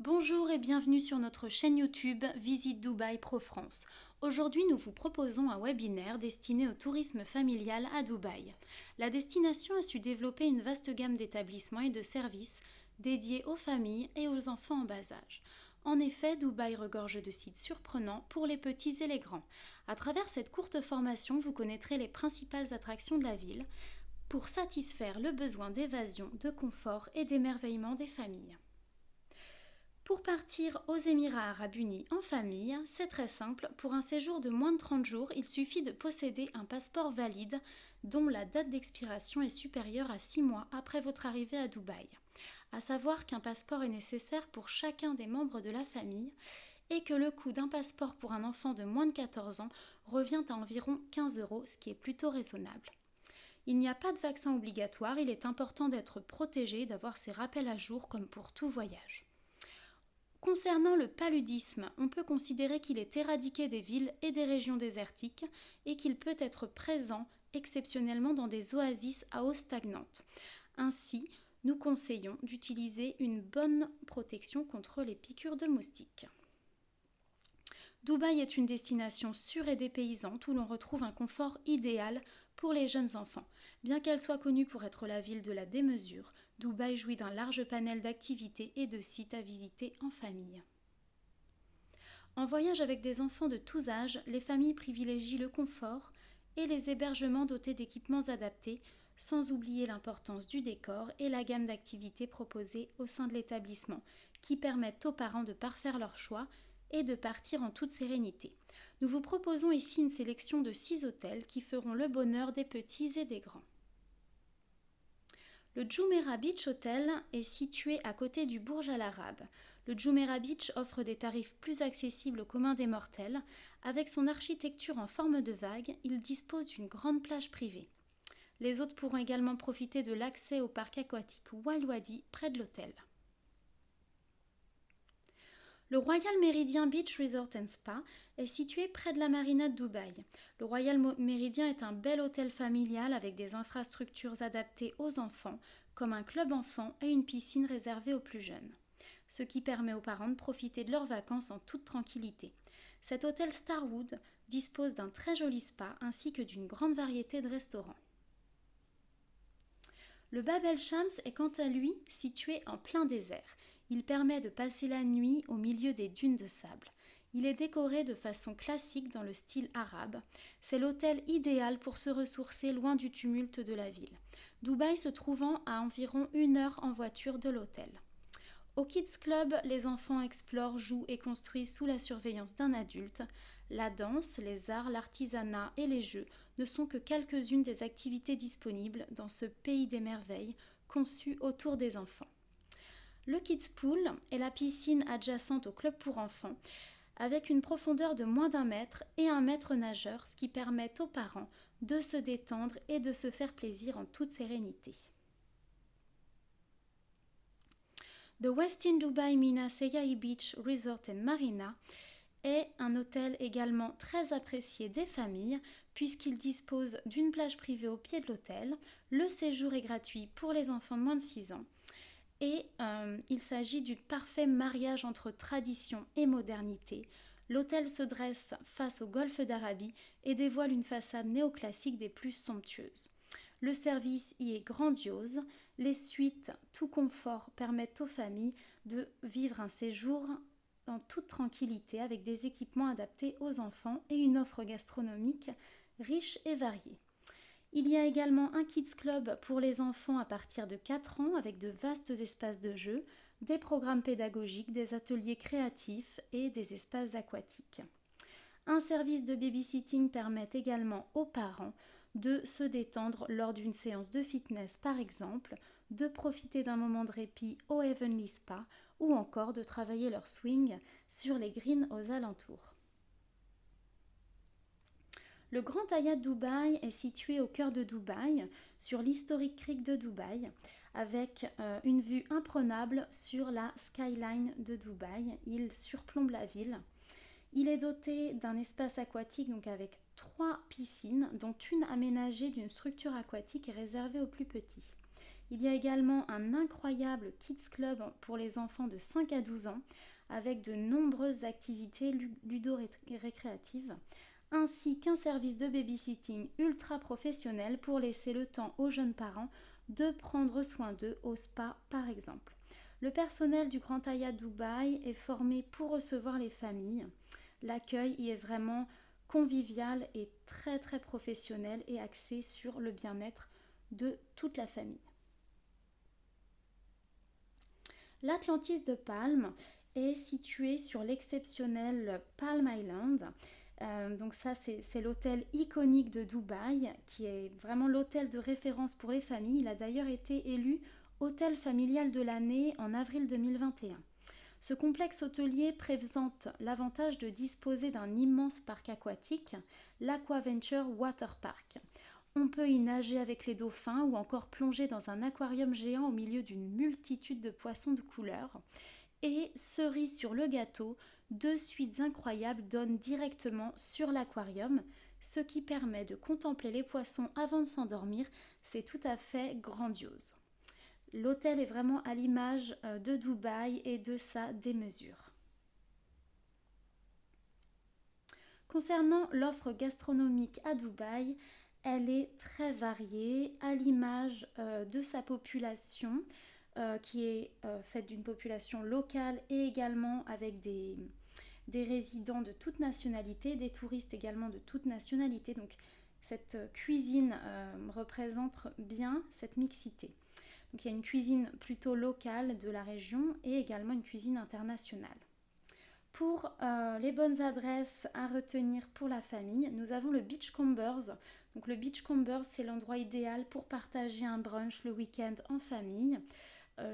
Bonjour et bienvenue sur notre chaîne YouTube Visite Dubaï Pro France. Aujourd'hui, nous vous proposons un webinaire destiné au tourisme familial à Dubaï. La destination a su développer une vaste gamme d'établissements et de services dédiés aux familles et aux enfants en bas âge. En effet, Dubaï regorge de sites surprenants pour les petits et les grands. À travers cette courte formation, vous connaîtrez les principales attractions de la ville pour satisfaire le besoin d'évasion, de confort et d'émerveillement des familles. Pour partir aux Émirats Arabes Unis en famille, c'est très simple. Pour un séjour de moins de 30 jours, il suffit de posséder un passeport valide dont la date d'expiration est supérieure à 6 mois après votre arrivée à Dubaï. À savoir qu'un passeport est nécessaire pour chacun des membres de la famille et que le coût d'un passeport pour un enfant de moins de 14 ans revient à environ 15 €, ce qui est plutôt raisonnable. Il n'y a pas de vaccin obligatoire, il est important d'être protégé et d'avoir ses rappels à jour comme pour tout voyage. Concernant le paludisme, on peut considérer qu'il est éradiqué des villes et des régions désertiques et qu'il peut être présent exceptionnellement dans des oasis à eau stagnante. Ainsi, nous conseillons d'utiliser une bonne protection contre les piqûres de moustiques. Dubaï est une destination sûre et dépaysante où l'on retrouve un confort idéal pour les jeunes enfants. Bien qu'elle soit connue pour être la ville de la démesure, Dubaï jouit d'un large panel d'activités et de sites à visiter en famille. En voyage avec des enfants de tous âges, les familles privilégient le confort et les hébergements dotés d'équipements adaptés, sans oublier l'importance du décor et la gamme d'activités proposées au sein de l'établissement, qui permettent aux parents de parfaire leur choix et de partir en toute sérénité. Nous vous proposons ici une sélection de 6 hôtels qui feront le bonheur des petits et des grands. Le Jumeirah Beach Hotel est situé à côté du Burj Al Arab. Le Jumeirah Beach offre des tarifs plus accessibles au commun des mortels. Avec son architecture en forme de vague, il dispose d'une grande plage privée. Les hôtes pourront également profiter de l'accès au parc aquatique Wild Wadi près de l'hôtel. Le Royal Méridien Beach Resort and Spa est situé près de la marina de Dubaï. Le Royal Méridien est un bel hôtel familial avec des infrastructures adaptées aux enfants, comme un club enfant et une piscine réservée aux plus jeunes, ce qui permet aux parents de profiter de leurs vacances en toute tranquillité. Cet hôtel Starwood dispose d'un très joli spa ainsi que d'une grande variété de restaurants. Le Bab el Shams est quant à lui situé en plein désert. Il permet de passer la nuit au milieu des dunes de sable. Il est décoré de façon classique dans le style arabe. C'est l'hôtel idéal pour se ressourcer loin du tumulte de la ville. Dubaï se trouvant à environ 1 heure en voiture de l'hôtel. Au Kids Club, les enfants explorent, jouent et construisent sous la surveillance d'un adulte. La danse, les arts, l'artisanat et les jeux ne sont que quelques-unes des activités disponibles dans ce pays des merveilles conçu autour des enfants. Le Kids Pool est la piscine adjacente au club pour enfants avec une profondeur de moins d'1 mètre et un maître nageur, ce qui permet aux parents de se détendre et de se faire plaisir en toute sérénité. The Westin Dubai Mina Seyahi Beach Resort and Marina est un hôtel également très apprécié des familles puisqu'il dispose d'une plage privée au pied de l'hôtel. Le séjour est gratuit pour les enfants de moins de 6 ans et il s'agit du parfait mariage entre tradition et modernité. L'hôtel se dresse face au golfe d'Arabie et dévoile une façade néoclassique des plus somptueuses. Le service y est grandiose. Les suites, tout confort, permettent aux familles de vivre un séjour en toute tranquillité avec des équipements adaptés aux enfants et une offre gastronomique riche et variée. Il y a également un Kids Club pour les enfants à partir de 4 ans avec de vastes espaces de jeu, des programmes pédagogiques, des ateliers créatifs et des espaces aquatiques. Un service de babysitting permet également aux parents de se détendre lors d'une séance de fitness par exemple, de profiter d'un moment de répit au Heavenly Spa ou encore de travailler leur swing sur les greens aux alentours. Le Grand Hyatt Dubaï est situé au cœur de Dubaï, sur l'historique crique de Dubaï, avec une vue imprenable sur la skyline de Dubaï. Il surplombe la ville. Il est doté d'un espace aquatique donc avec 3 piscines, dont une aménagée d'une structure aquatique et réservée aux plus petits. Il y a également un incroyable Kids Club pour les enfants de 5 à 12 ans avec de nombreuses activités ludo-récréatives, ainsi qu'un service de babysitting ultra professionnel pour laisser le temps aux jeunes parents de prendre soin d'eux au spa par exemple. Le personnel du Grand Hyatt Dubaï est formé pour recevoir les familles. L'accueil y est vraiment convivial et très très professionnel et axé sur le bien-être de toute la famille. L'Atlantis de Palm est situé sur l'exceptionnel Palm Island. Donc ça, c'est l'hôtel iconique de Dubaï, qui est vraiment l'hôtel de référence pour les familles. Il a d'ailleurs été élu hôtel familial de l'année en avril 2021. Ce complexe hôtelier présente l'avantage de disposer d'un immense parc aquatique, l'Aquaventure Water Park. On peut y nager avec les dauphins ou encore plonger dans un aquarium géant au milieu d'une multitude de poissons de couleurs. Et cerise sur le gâteau, 2 suites incroyables donnent directement sur l'aquarium, ce qui permet de contempler les poissons avant de s'endormir. C'est tout à fait grandiose. L'hôtel est vraiment à l'image de Dubaï et de sa démesure. Concernant l'offre gastronomique à Dubaï, elle est très variée à l'image de sa population qui est faite d'une population locale et également avec des résidents de toute nationalité, des touristes également de toute nationalité. Donc cette cuisine représente bien cette mixité. Donc il y a une cuisine plutôt locale de la région et également une cuisine internationale. Pour les bonnes adresses à retenir pour la famille, nous avons le Beachcombers. Donc le Beachcombers, c'est l'endroit idéal pour partager un brunch le week-end en famille.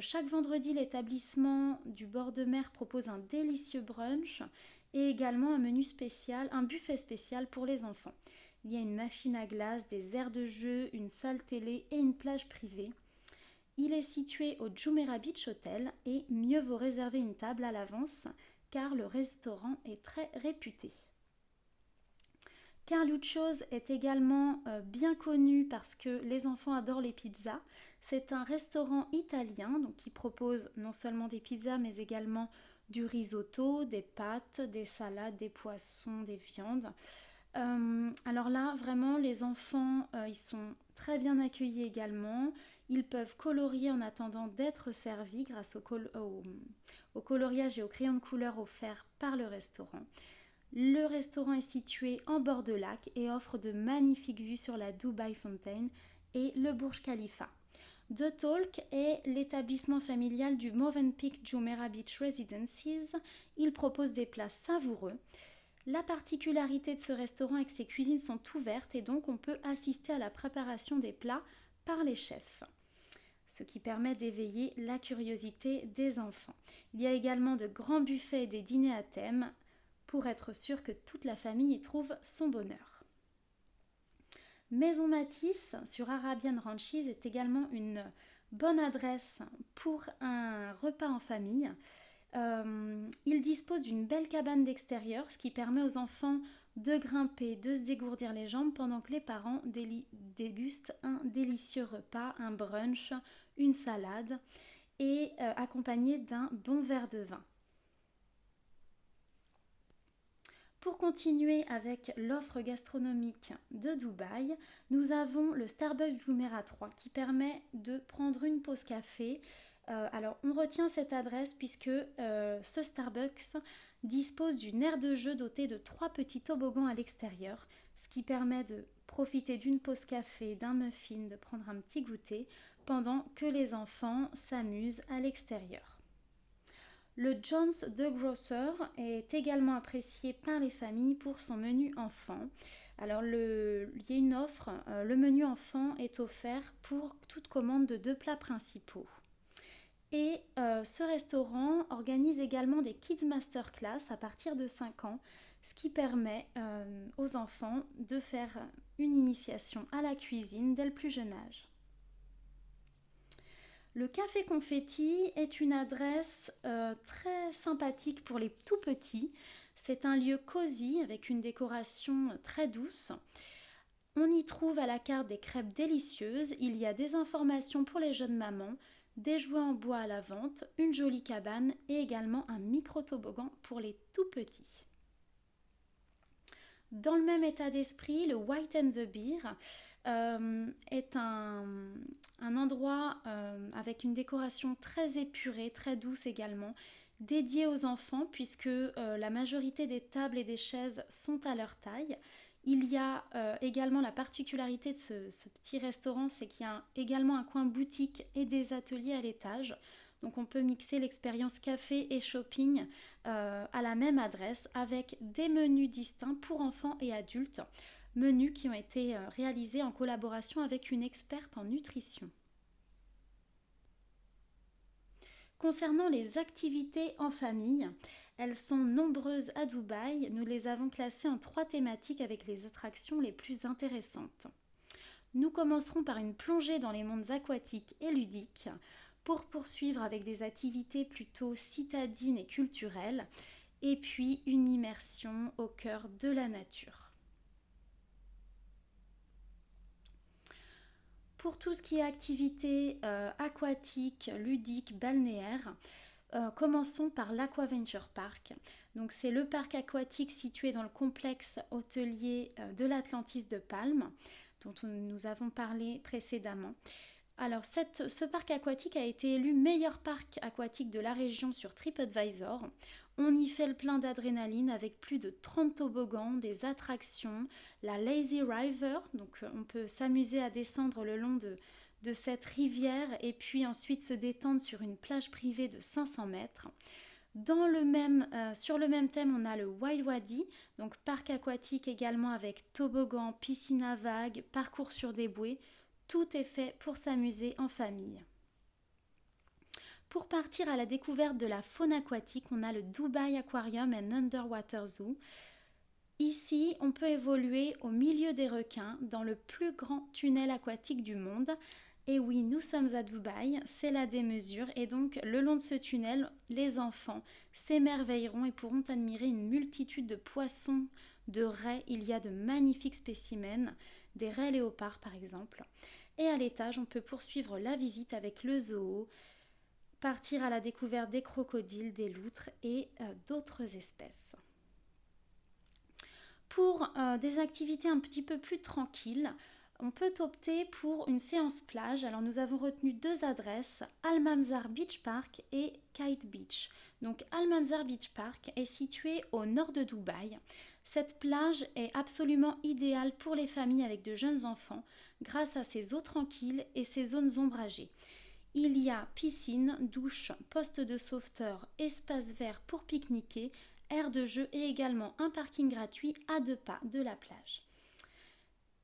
Chaque vendredi, l'établissement du bord de mer propose un délicieux brunch et également un menu spécial, un buffet spécial pour les enfants. Il y a une machine à glace, des aires de jeu, une salle télé et une plage privée. Il est situé au Jumeirah Beach Hotel et mieux vaut réserver une table à l'avance car le restaurant est très réputé. Carluccio's est également bien connu parce que les enfants adorent les pizzas. C'est un restaurant italien donc, qui propose non seulement des pizzas mais également du risotto, des pâtes, des salades, des poissons, des viandes. Alors là, vraiment, les enfants, ils sont très bien accueillis également. Ils peuvent colorier en attendant d'être servis grâce au coloriage et au crayon de couleur offert par le restaurant. Le restaurant est situé en bord de lac et offre de magnifiques vues sur la Dubai Fountain et le Burj Khalifa. The Talk est l'établissement familial du Movenpick Jumeirah Beach Residences. Il propose des plats savoureux. La particularité de ce restaurant est que ses cuisines sont ouvertes et donc on peut assister à la préparation des plats par les chefs, ce qui permet d'éveiller la curiosité des enfants. Il y a également de grands buffets et des dîners à thème pour être sûr que toute la famille y trouve son bonheur. Maison Matisse sur Arabian Ranches est également une bonne adresse pour un repas en famille. Il dispose d'une belle cabane d'extérieur, ce qui permet aux enfants de grimper, de se dégourdir les jambes pendant que les parents dégustent un délicieux repas, un brunch, une salade et accompagné d'un bon verre de vin. Pour continuer avec l'offre gastronomique de Dubaï, nous avons le Starbucks Jumeirah 3 qui permet de prendre une pause café. Alors on retient cette adresse puisque ce Starbucks dispose d'une aire de jeu dotée de 3 petits toboggans à l'extérieur, ce qui permet de profiter d'une pause café, d'un muffin, de prendre un petit goûter pendant que les enfants s'amusent à l'extérieur. Le John's de Grocer est également apprécié par les familles pour son menu enfant. Alors il y a une offre, le menu enfant est offert pour toute commande de 2 plats principaux. Et ce restaurant organise également des Kids Masterclass à partir de 5 ans, ce qui permet aux enfants de faire une initiation à la cuisine dès le plus jeune âge. Le Café Confetti est une adresse très sympathique pour les tout petits. C'est un lieu cosy avec une décoration très douce. On y trouve à la carte des crêpes délicieuses, il y a des informations pour les jeunes mamans, des jouets en bois à la vente, une jolie cabane et également un micro-toboggan pour les tout petits. Dans le même état d'esprit, le White and the Bear est un endroit avec une décoration très épurée, très douce également, dédié aux enfants puisque la majorité des tables et des chaises sont à leur taille. Il y a également la particularité de ce petit restaurant, c'est qu'il y a également un coin boutique et des ateliers à l'étage. Donc on peut mixer l'expérience café et shopping à la même adresse avec des menus distincts pour enfants et adultes, menus qui ont été réalisés en collaboration avec une experte en nutrition. Concernant les activités en famille, elles sont nombreuses à Dubaï. Nous les avons classées en 3 thématiques avec les attractions les plus intéressantes. Nous commencerons par une plongée dans les mondes aquatiques et ludiques pour poursuivre avec des activités plutôt citadines et culturelles et puis une immersion au cœur de la nature. Pour tout ce qui est activités aquatiques, ludiques, balnéaires, commençons par l'Aquaventure Park. Donc c'est le parc aquatique situé dans le complexe hôtelier de l'Atlantis de Palm, dont nous avons parlé précédemment. Alors ce parc aquatique a été élu meilleur parc aquatique de la région sur TripAdvisor. On y fait le plein d'adrénaline avec plus de 30 toboggans, des attractions, la Lazy River, donc on peut s'amuser à descendre le long de cette rivière et puis ensuite se détendre sur une plage privée de 500 mètres. Sur le même thème, on a le Wild Wadi, donc parc aquatique également avec toboggan, piscine à vagues, parcours sur des bouées. Tout est fait pour s'amuser en famille. Pour partir à la découverte de la faune aquatique, on a le Dubai Aquarium and Underwater Zoo. Ici, on peut évoluer au milieu des requins dans le plus grand tunnel aquatique du monde. Et oui, nous sommes à Dubaï, c'est la démesure et donc le long de ce tunnel, les enfants s'émerveilleront et pourront admirer une multitude de poissons, de raies. Il y a de magnifiques spécimens, des raies léopards par exemple. Et à l'étage, on peut poursuivre la visite avec le zoo, partir à la découverte des crocodiles, des loutres et d'autres espèces. Pour des activités un petit peu plus tranquilles, on peut opter pour une séance plage. Alors nous avons retenu 2 adresses, Al Mamzar Beach Park et Kite Beach. Donc Al Mamzar Beach Park est situé au nord de Dubaï. Cette plage est absolument idéale pour les familles avec de jeunes enfants grâce à ses eaux tranquilles et ses zones ombragées. Il y a piscine, douche, poste de sauveteur, espace vert pour pique-niquer, aire de jeu et également un parking gratuit à 2 pas de la plage.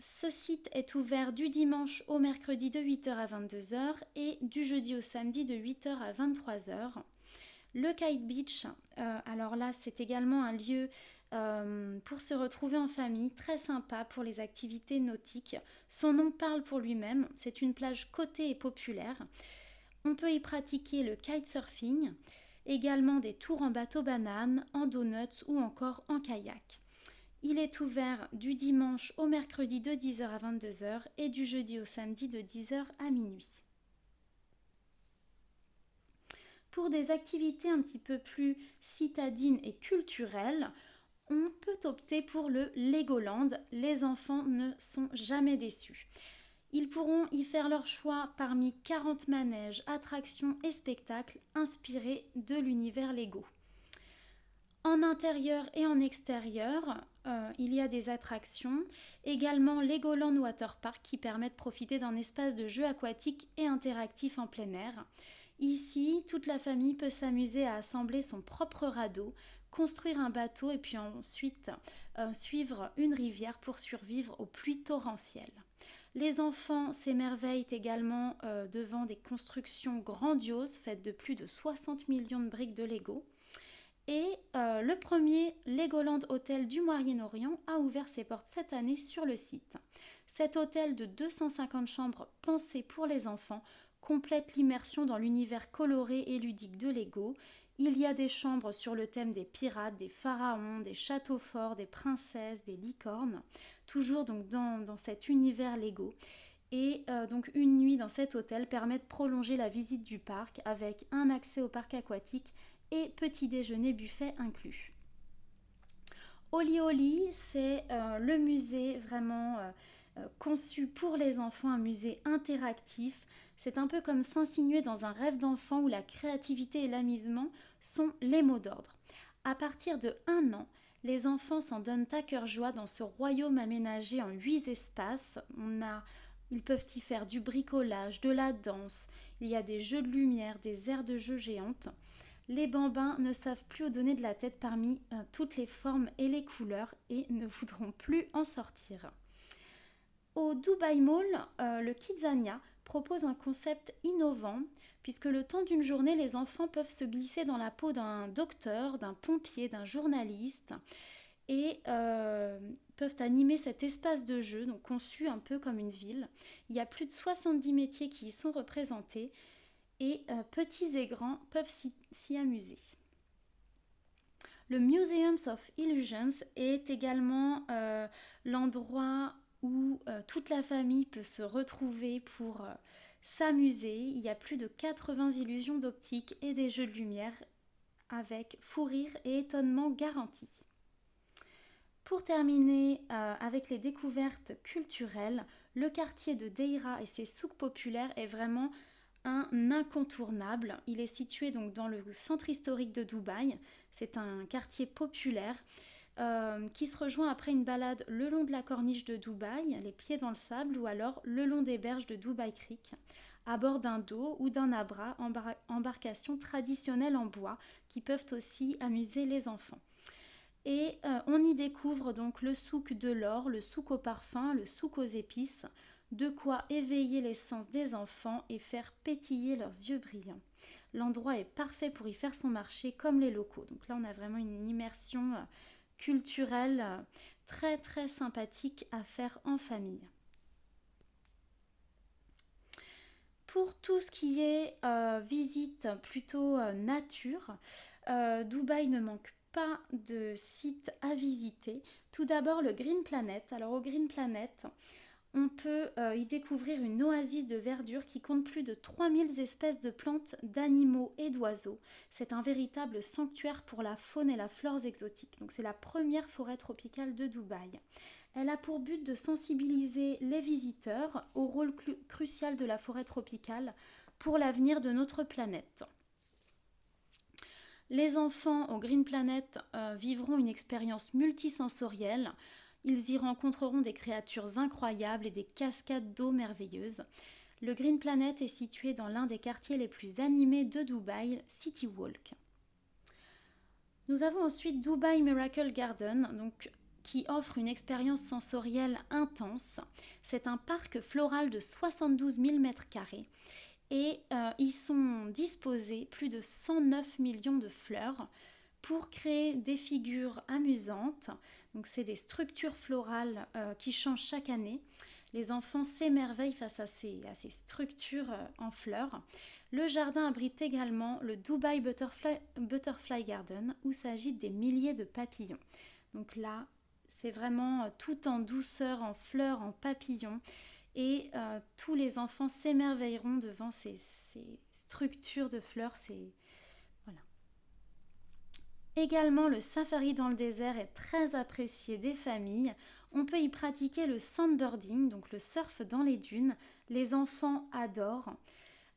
Ce site est ouvert du dimanche au mercredi de 8h à 22h et du jeudi au samedi de 8h à 23h. Le Kite Beach, alors là c'est également un lieu pour se retrouver en famille, très sympa pour les activités nautiques. Son nom parle pour lui-même, c'est une plage cotée et populaire. On peut y pratiquer le kitesurfing, également des tours en bateau banane, en donuts ou encore en kayak. Il est ouvert du dimanche au mercredi de 10h à 22h et du jeudi au samedi de 10h à minuit. Pour des activités un petit peu plus citadines et culturelles, on peut opter pour le Legoland. Les enfants ne sont jamais déçus. Ils pourront y faire leur choix parmi 40 manèges, attractions et spectacles inspirés de l'univers Lego. En intérieur et en extérieur, il y a des attractions, également Legoland Water Park qui permet de profiter d'un espace de jeu aquatique et interactif en plein air. Ici, toute la famille peut s'amuser à assembler son propre radeau, construire un bateau et puis ensuite suivre une rivière pour survivre aux pluies torrentielles. Les enfants s'émerveillent également devant des constructions grandioses faites de plus de 60 millions de briques de Lego. Et le premier Legoland Hotel du Moyen-Orient a ouvert ses portes cette année sur le site. Cet hôtel de 250 chambres pensé pour les enfants complète l'immersion dans l'univers coloré et ludique de Lego. Il y a des chambres sur le thème des pirates, des pharaons, des châteaux forts, des princesses, des licornes, toujours donc dans cet univers Lego. Et donc une nuit dans cet hôtel permet de prolonger la visite du parc avec un accès au parc aquatique et petit déjeuner buffet inclus. Oli Oli, c'est le musée vraiment conçu pour les enfants, un musée interactif. C'est un peu comme s'insinuer dans un rêve d'enfant où la créativité et l'amusement sont les mots d'ordre. À partir de 1 an, les enfants s'en donnent à cœur joie dans ce royaume aménagé en 8 espaces. Ils peuvent y faire du bricolage, de la danse, il y a des jeux de lumière, des aires de jeux géantes. Les bambins ne savent plus où donner de la tête parmi toutes les formes et les couleurs et ne voudront plus en sortir. Au Dubai Mall, le Kidzania propose un concept innovant puisque le temps d'une journée, les enfants peuvent se glisser dans la peau d'un docteur, d'un pompier, d'un journaliste et peuvent animer cet espace de jeu, donc conçu un peu comme une ville. Il y a plus de 70 métiers qui y sont représentés et petits et grands peuvent s'y amuser. Le Museums of Illusions est également l'endroit où toute la famille peut se retrouver pour s'amuser. Il y a plus de 80 illusions d'optique et des jeux de lumière avec fou rire et étonnement garantis. Pour terminer avec les découvertes culturelles, le quartier de Deira et ses souks populaires est vraiment un incontournable. Il est situé donc dans le centre historique de Dubaï. C'est un quartier populaire qui se rejoint après une balade le long de la corniche de Dubaï, les pieds dans le sable, ou alors le long des berges de Dubaï Creek, à bord d'un dos ou d'un abra, embarcations traditionnelles en bois qui peuvent aussi amuser les enfants. Et on y découvre donc le souk de l'or, le souk au parfum, le souk aux épices, de quoi éveiller les sens des enfants et faire pétiller leurs yeux brillants. L'endroit est parfait pour y faire son marché comme les locaux. Donc là, on a vraiment une immersion culturelle très très sympathique à faire en famille. Pour tout ce qui est visite plutôt nature, Dubaï ne manque pas de sites à visiter. Tout d'abord le Green Planet. Alors au Green Planet, on peut y découvrir une oasis de verdure qui compte plus de 3000 espèces de plantes, d'animaux et d'oiseaux. C'est un véritable sanctuaire pour la faune et la flore exotiques. Donc c'est la première forêt tropicale de Dubaï. Elle a pour but de sensibiliser les visiteurs au rôle crucial de la forêt tropicale pour l'avenir de notre planète. Les enfants au Green Planet vivront une expérience multisensorielle. Ils y rencontreront des créatures incroyables et des cascades d'eau merveilleuses. Le Green Planet est situé dans l'un des quartiers les plus animés de Dubaï, City Walk. Nous avons ensuite Dubai Miracle Garden, qui offre une expérience sensorielle intense. C'est un parc floral de 72 000 m² et y sont disposés plus de 109 millions de fleurs pour créer des figures amusantes. Donc c'est des structures florales qui changent chaque année. Les enfants s'émerveillent face à ces structures en fleurs. Le jardin abrite également le Dubai Butterfly Garden où s'agitent des milliers de papillons. Donc là, c'est vraiment tout en douceur, en fleurs, en papillons. Et tous les enfants s'émerveilleront devant ces structures de fleurs. Voilà. Également, le safari dans le désert est très apprécié des familles. On peut y pratiquer le sandboarding, donc le surf dans les dunes. Les enfants adorent.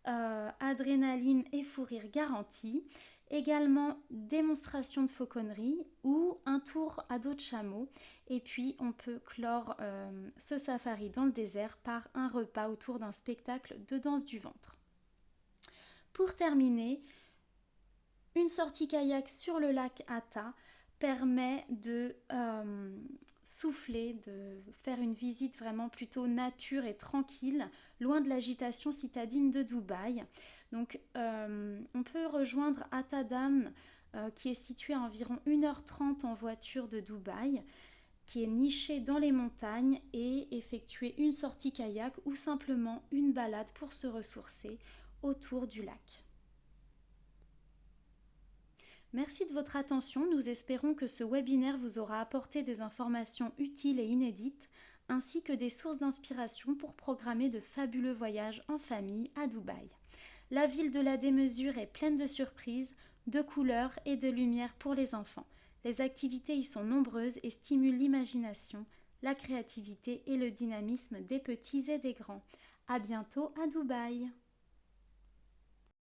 Adrénaline et fou rire garanti. Également, démonstration de fauconnerie ou un tour à dos de chameau. Et puis, on peut clore ce safari dans le désert par un repas autour d'un spectacle de danse du ventre. Pour terminer, une sortie kayak sur le lac Hatta permet de souffler, de faire une visite vraiment plutôt nature et tranquille, loin de l'agitation citadine de Dubaï. Donc on peut rejoindre Hatta Dam qui est situé à environ 1h30 en voiture de Dubaï, qui est niché dans les montagnes, et effectuer une sortie kayak ou simplement une balade pour se ressourcer autour du lac. Merci de votre attention, nous espérons que ce webinaire vous aura apporté des informations utiles et inédites, ainsi que des sources d'inspiration pour programmer de fabuleux voyages en famille à Dubaï. La ville de la démesure est pleine de surprises, de couleurs et de lumière pour les enfants. Les activités y sont nombreuses et stimulent l'imagination, la créativité et le dynamisme des petits et des grands. À bientôt à Dubaï!